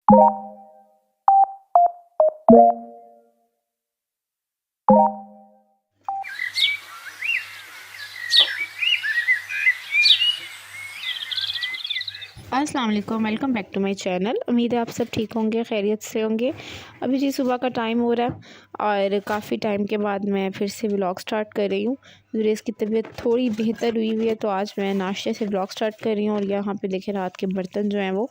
अस्सलाम वालेकुम, welcome back to my channel. उम्मीद है आप सब ठीक होंगे, खैरियत से होंगे। अभी जी सुबह का टाइम हो रहा है और काफ़ी टाइम के बाद मैं फिर से व्लॉग स्टार्ट कर रही हूँ। जुरेस की तबीयत थोड़ी बेहतर हुई है, तो आज मैं नाश्ते से व्लॉग स्टार्ट कर रही हूँ। और यहाँ पे देखें, रात के बर्तन जो हैं वो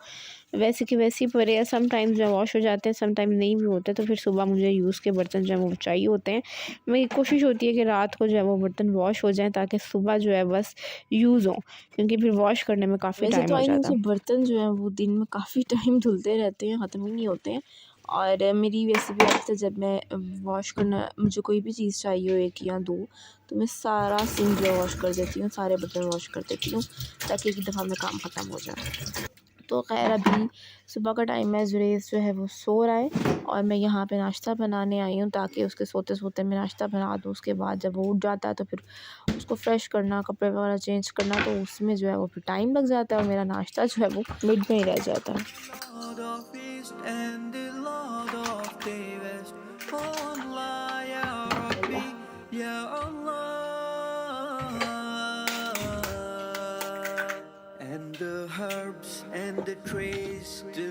वैसे की वैसे ही पड़े हैं। सम टाइम्स जो वॉश हो जाते हैं, सम टाइम नहीं भी होते, तो फिर सुबह मुझे यूज़ के बर्तन जो है वो चाहिए होते हैं। मेरी कोशिश होती है कि रात को जो है वो बर्तन वॉश हो जाएँ, ताकि सुबह जो है बस यूज़ हों, क्योंकि फिर वॉश करने में काफ़ी टाइम हो जाता है। बर्तन जो हैं वो दिन में काफ़ी टाइम धुलते रहते हैं, ख़त्म ही नहीं होते हैं। और मेरी वैसे भी आदत है, जब मैं वॉश करना, मुझे कोई भी चीज़ चाहिए हो 1 या 2, तो मैं सारा सिंक जो वॉश कर देती हूँ, सारे बर्तन वॉश कर देती हूँ, ताकि एक दफ़ा में काम ख़त्म हो जाए। तो ख़ैर अभी सुबह का टाइम है, जुरेस जो है वो सो रहा है और मैं यहाँ पे नाश्ता बनाने आई हूँ, ताकि उसके सोते-सोते मैं नाश्ता बना दूँ। उसके बाद जब वो उठ जाता है तो फिर उसको फ्रेश करना, कपड़े वगैरह चेंज करना, तो उसमें जो है वो फिर टाइम लग जाता है और मेरा नाश्ता जो है वो मिड में ही रह जाता है। And the herbs and the trees do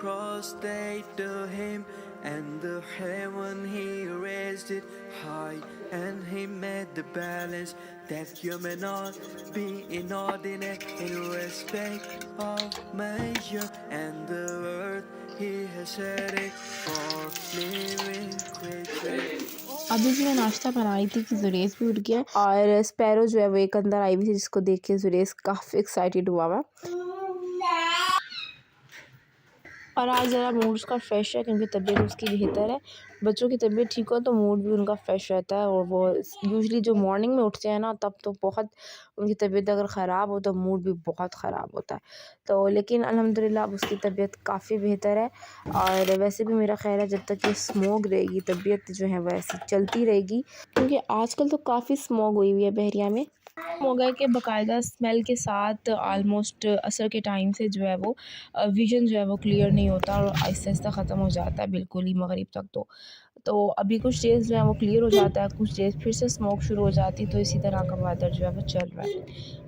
prostrate to him, and the heaven he raised it high, and he made the balance that you may not be inordinate in respect of measure, and the earth he has set it for living creatures. अभी जी मैं नाश्ता बनाई थी कि जुरेस भी उठ गया और स्पैरो जो है वो एक अंदर आई हुई थी, जिसको देख के जुरेस काफ़ी एक्साइटेड हुआ हुआ। और आज ज़रा मूड उसका फ़्रेश है, क्योंकि तबीयत उसकी बेहतर है। बच्चों की तबीयत ठीक हो तो मूड भी उनका फ़्रेश रहता है, और वो यूजुअली जो मॉर्निंग में उठते हैं ना, तब तो बहुत उनकी तबीयत अगर ख़राब हो तो मूड भी बहुत ख़राब होता है। तो लेकिन अल्हम्दुलिल्लाह अब उसकी तबीयत काफ़ी बेहतर है। और वैसे भी मेरा ख़्याल है, जब तक ये स्मॉग रहेगी, तबीयत जो है वो ऐसी चलती रहेगी, क्योंकि आजकल तो काफ़ी स्मॉग हुई हुई है बहरिया में। मोगल के बाकायदा स्मेल के साथ आलमोस्ट असर के टाइम से जो है वो विज़न जो है वो क्लियर नहीं होता और आहिस्ता-आहिस्ता ख़त्म हो जाता है, बिल्कुल ही मगरिब तक तो अभी कुछ डेज़ जो है वो क्लियर हो जाता है, कुछ डेज़ फिर से स्मोक शुरू हो जाती है, तो इसी तरह का वेदर जो है वो चल रहा है।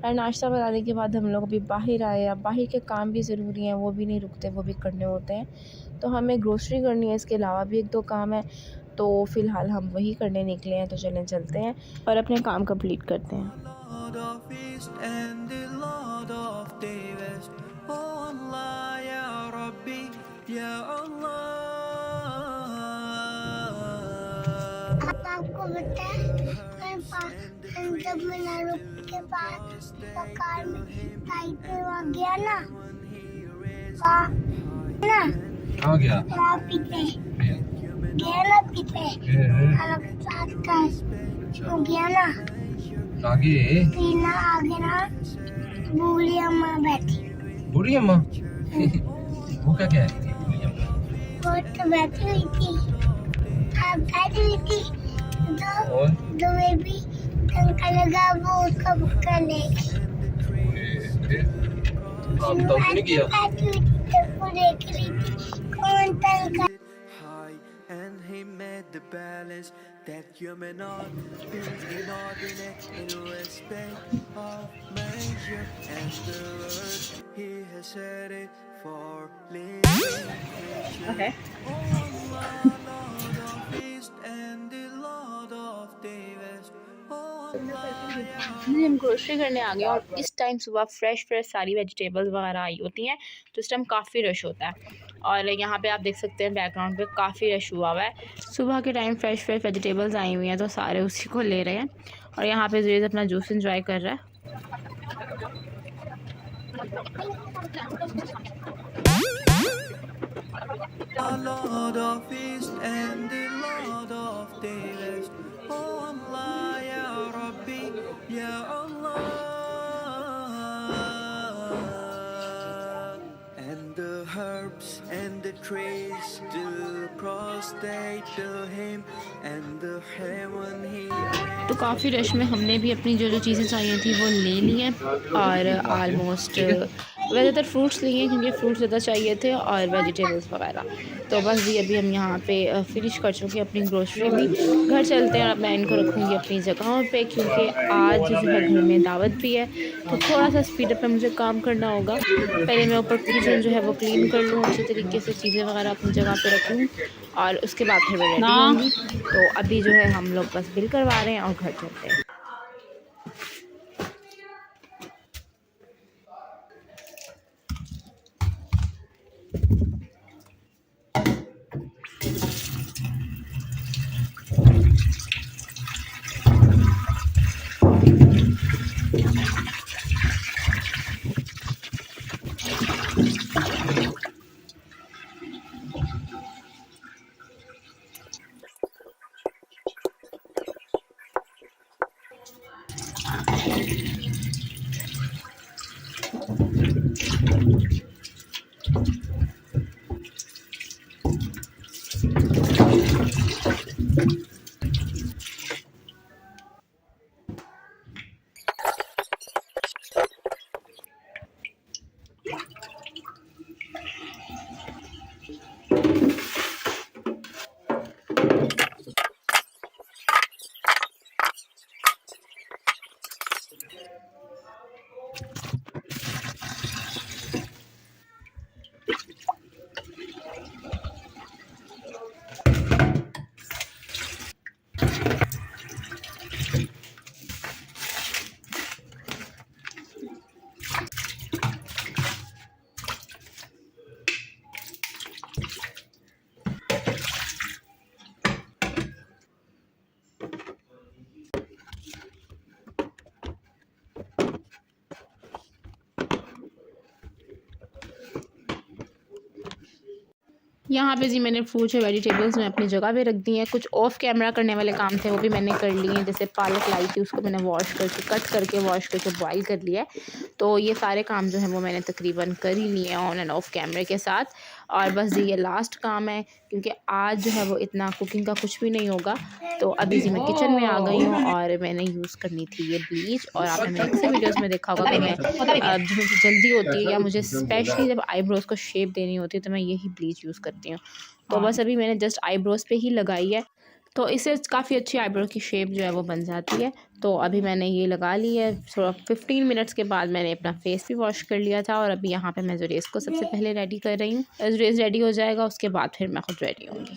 और नाश्ता बनाने के बाद हम लोग अभी बाहर आए। अब बाहर के काम भी ज़रूरी हैं, वो भी नहीं रुकते, वो भी करने होते हैं। तो हमें ग्रोसरी करनी है, इसके अलावा भी 1-2 काम है, तो फ़िलहाल हम वही करने निकले हैं। तो चलें चलते हैं और अपने काम कंप्लीट करते हैं। Lord of East and the Lord of the West. Oh Allah, Ya Rabbi, Ya Allah. आपको जब मैं नारुक के पास कार में टाइट पे आ गया ना, आ गया पीछे गया ना, पीछे साथ का हो गया ना, आगे ना, आगे ना बूढ़ी अम्मा बैठी। बूढ़ी अम्मा वो क्या कह रही थी बूढ़ी अम्मा? वो तो बैठी हुई थी, आप बैठी हुई थी, दो बेबी टंका लगा, वो उसका बुक्का लेगी। आप तो नहीं किया? बैठी हुई थी तो वो देख रही थी कौन टंका। And he made the balance that you may not be inordinate in respect of measure, and the earth he has set it for living creatures. Okay. Oh Allah, Lord of East and the Lord of the West. Oh Allah, हम grocery करने आ गए और इस time सुबह fresh सारी vegetables वगैरह आई होती हैं, तो इस टाइम काफ़ी रश होता है। और यहाँ पे आप देख सकते हैं बैकग्राउंड पे काफ़ी रश हुआ हुआ है। सुबह के टाइम फ्रेश वेजिटेबल्स आई हुई हैं, तो सारे उसी को ले रहे हैं। और यहाँ पे जुरेज अपना जूस इंजॉय कर रहा है। Lord of East and the Lord of the West. Oh Allah, Ya Rabbi, Ya Allah. And the herbs and the trees do prostrate to him, and the heaven he तो काफ़ी rush में हमने भी अपनी जो चीज़ें चाहिए थी वो ले ली हैं। और आलमोस्ट ज़्यादातर फ्रूट्स लिए हैं क्योंकि फ्रूट्स ज़्यादा चाहिए थे और वेजिटेबल्स वगैरह। तो बस जी अभी हम यहाँ पे फ़िनिश कर चुके हैं अपनी ग्रोसरी भी। घर चलते हैं और अब मैं इनको रखूँगी अपनी जगहों पे क्योंकि आज जो है घर में दावत भी है, तो थोड़ा-सा स्पीड अप में मुझे काम करना होगा। पहले मैं ऊपर किचन जो है वो क्लीन कर लूँ, अच्छे तरीके से चीज़ें वगैरह अपनी जगह पे रख लूँ और उसके बाद फिर मैं रेडी होंगी। तो अभी जो है हम लोग बस बिल करवा रहे हैं और घर चलते हैं। यहाँ पे जी मैंने फ्रूट्स और वेजिटेबल्स मैं अपनी जगह पे रख दी हैं। कुछ ऑफ कैमरा करने वाले काम थे वो भी मैंने कर लिए हैं। जैसे पालक लाई थी उसको मैंने वॉश करके कट करके वॉश करके बॉईल कर लिया है। तो ये सारे काम जो है वो मैंने तकरीबन कर ही लिए हैं ऑन एंड ऑफ कैमरे के साथ। और बस जी ये लास्ट काम है क्योंकि आज जो है वो इतना कुकिंग का कुछ भी नहीं होगा। तो अभी जी मैं किचन में आ गई हूँ और मैंने यूज़ करनी थी ये ब्लीच। और आपने मेरे अक्सर वीडियोज़ में देखा होगा कि मैं जो मुझे जल्दी होती है या मुझे स्पेशली जब आईब्रोज़ को शेप देनी होती है तो मैं यही ब्लीच यूज़ करती हूँ। तो बस अभी मैंने जस्ट आईब्रोज़ पे ही लगाई है, तो इससे काफ़ी अच्छी आईब्रो की शेप जो है वो बन जाती है। तो अभी मैंने ये लगा ली है। थोड़ा 15 मिनट्स के बाद मैंने अपना फेस भी वॉश कर लिया था और अभी यहाँ पे मैं जुरेस को सबसे पहले रेडी कर रही हूँ। जुरेस रेडी हो जाएगा उसके बाद फिर मैं खुद रेडी होंगी।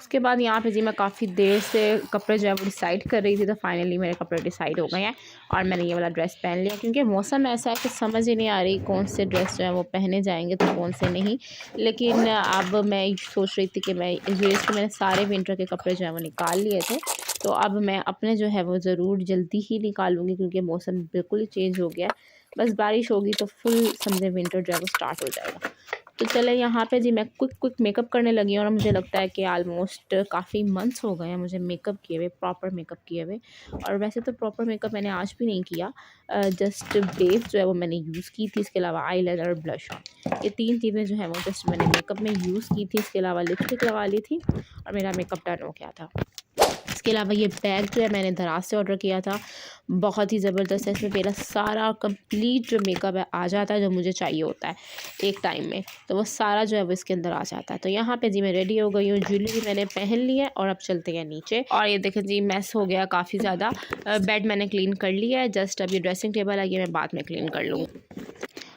उसके बाद यहाँ पे जी मैं काफ़ी देर से कपड़े जो है वो डिसाइड कर रही थी, तो फाइनली मेरे कपड़े डिसाइड हो गए हैं और मैंने ये वाला ड्रेस पहन लिया क्योंकि मौसम ऐसा है कि समझ ही नहीं आ रही कौन से ड्रेस जो है वो पहने जाएंगे तो कौन से नहीं। लेकिन अब मैं सोच रही थी कि मैं इस ड्रेस के मैंने सारे विंटर के कपड़े जो है वो निकाल लिए थे, तो अब मैं अपने जो है वो ज़रूर जल्दी ही निकालूँगी क्योंकि मौसम बिल्कुल ही चेंज हो गया है। बस बारिश होगी तो फुल समझे विंटर जो है वो स्टार्ट हो जाएगा। तो चले यहाँ पे जी मैं क्विक मेकअप करने लगी हूँ और मुझे लगता है कि आलमोस्ट काफ़ी मंथ्स हो गए हैं मुझे मेकअप किए हुए, प्रॉपर मेकअप किए हुए। और वैसे तो प्रॉपर मेकअप मैंने आज भी नहीं किया, जस्ट बेस जो है वो मैंने यूज़ की थी। इसके अलावा आई लाइनर और ब्लश ऑन, ये 3 चीज़ें जो है वो जस्ट मैंने मेकअप में यूज़ की थी। इसके अलावा लिपस्टिक लगा ली थी और मेरा मेकअप डन हो गया था। इसके अलावा ये बैग जो है मैंने दराज से ऑर्डर किया था, बहुत ही ज़बरदस्त है। इसमें मेरा सारा कंप्लीट जो मेकअप है आ जाता है जो मुझे चाहिए होता है एक टाइम में, तो वो सारा जो है वो इसके अंदर आ जाता है। तो यहाँ पे जी मैं रेडी हो गई हूँ, ज्वेलरी मैंने पहन ली है और अब चलते हैं नीचे। और ये देखें जी मैस हो गया काफ़ी ज़्यादा, बेड मैंने क्लीन कर लिया है। जस्ट अब ये ड्रेसिंग टेबल है, ये मैं बाद में क्लीन कर लूँगी।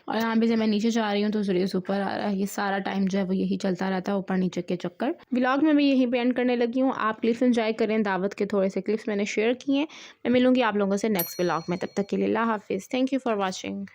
और यहाँ पे जब मैं नीचे जा रही हूँ तो जुरेस ऊपर आ रहा है। ये सारा टाइम जो है वो यही चलता रहता है, ऊपर नीचे के चक्कर। व्लॉग में मैं यहीं पे एंड करने लगी हूँ। आप क्लिप्स एंजॉय करें, दावत के थोड़े से क्लिप्स मैंने शेयर किए हैं। मैं मिलूँगी आप लोगों से नेक्स्ट व्लॉग में, तब तक के लिए अल्लाह हाफिज़। Thank you for watching.